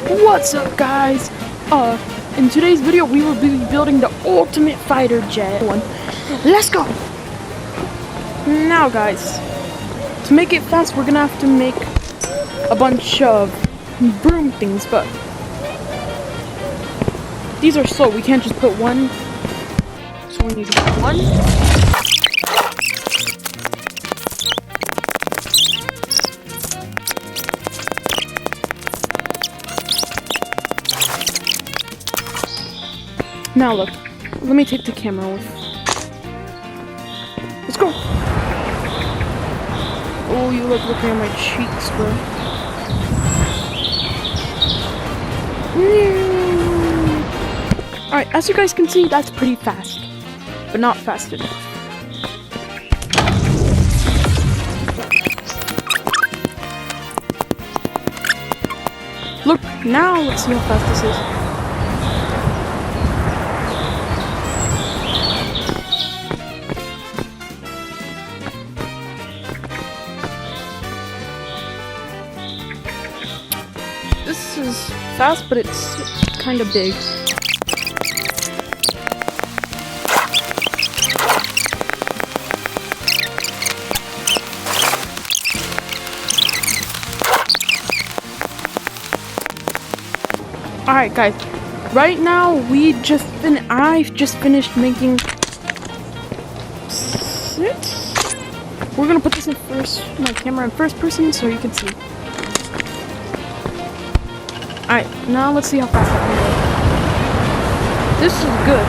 What's up, guys? In today's video we will be building the ultimate fighter jet one. Let's go! Now guys, to make it fast we're gonna have to make a bunch of broom things, but these are slow, we can't just put one. So we need one. Now look, let me take the camera off. Let's go! Oh, you look looking at my cheeks, bro. Alright, as you guys can see, that's pretty fast. But not fast enough. Look, now let's see how fast this is. This is fast, but it's kind of big. Alright guys, right now I've just finished making 6. We're gonna put this in my camera in first person so you can see. Alright, now let's see how fast I can go. This is good.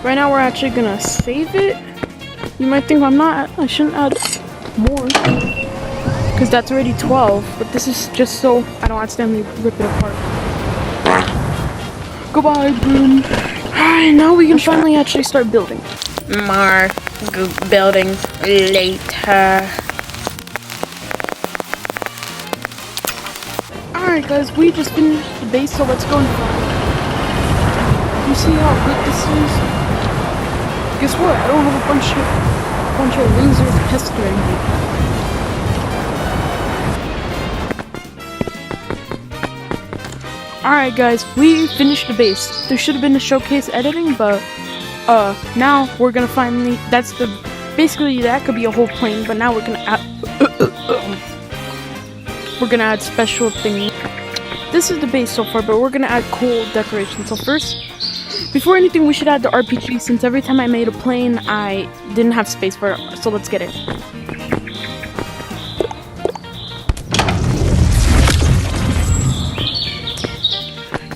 Right now we're actually gonna save it. You might think I shouldn't add more, because that's already 12, but this is just so I don't accidentally rip it apart. Goodbye, broom. Alright, now we can finally actually start building. More buildings later. Alright guys, we just finished the base, so let's go and fly. You see how good this is? Guess what? I don't have a bunch of losers pestering me. Alright guys, we finished the base. There should have been a showcase editing, but now we're gonna finally, basically that could be a whole plane, but now we're gonna add special things. This is the base so far, but we're gonna add cool decorations. So first, before anything, we should add the RPG, since every time I made a plane, I didn't have space for it. So let's get it.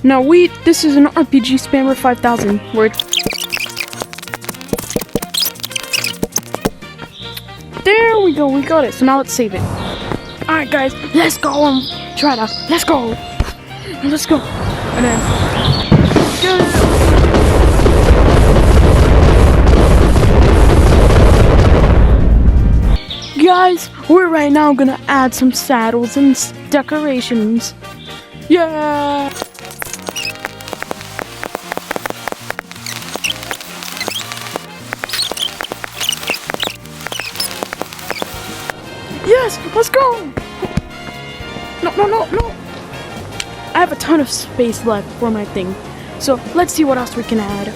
Now this is an RPG Spammer 5000, where there we go, we got it. So now let's save it. Alright guys, let's go and try that. Let's go. Let's go. And then guys, we're right now gonna add some saddles and decorations. Yeah. Yes, let's go! No. I have a ton of space left for my thing. So let's see what else we can add.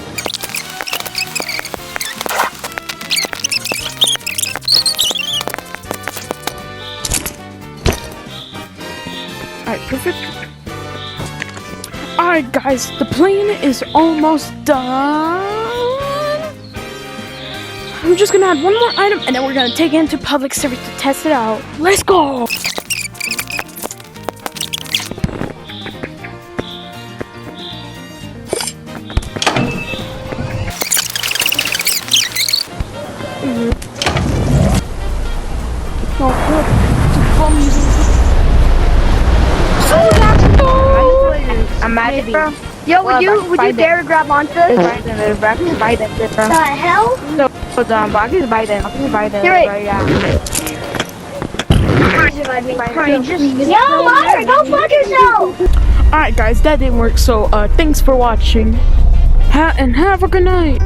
Alright, perfect. Alright guys, the plane is almost done. I'm just gonna add one more item and then we're gonna take it into public service to test it out. Let's go! Oh, what? I'm mad, bro. Yo, would you dare grab onto this? Buy them, bro. The hell? So, Boggy's buy them. You're right. Yo, Mother, go fuck yourself! Alright guys, that didn't work, so thanks for watching. And have a good night.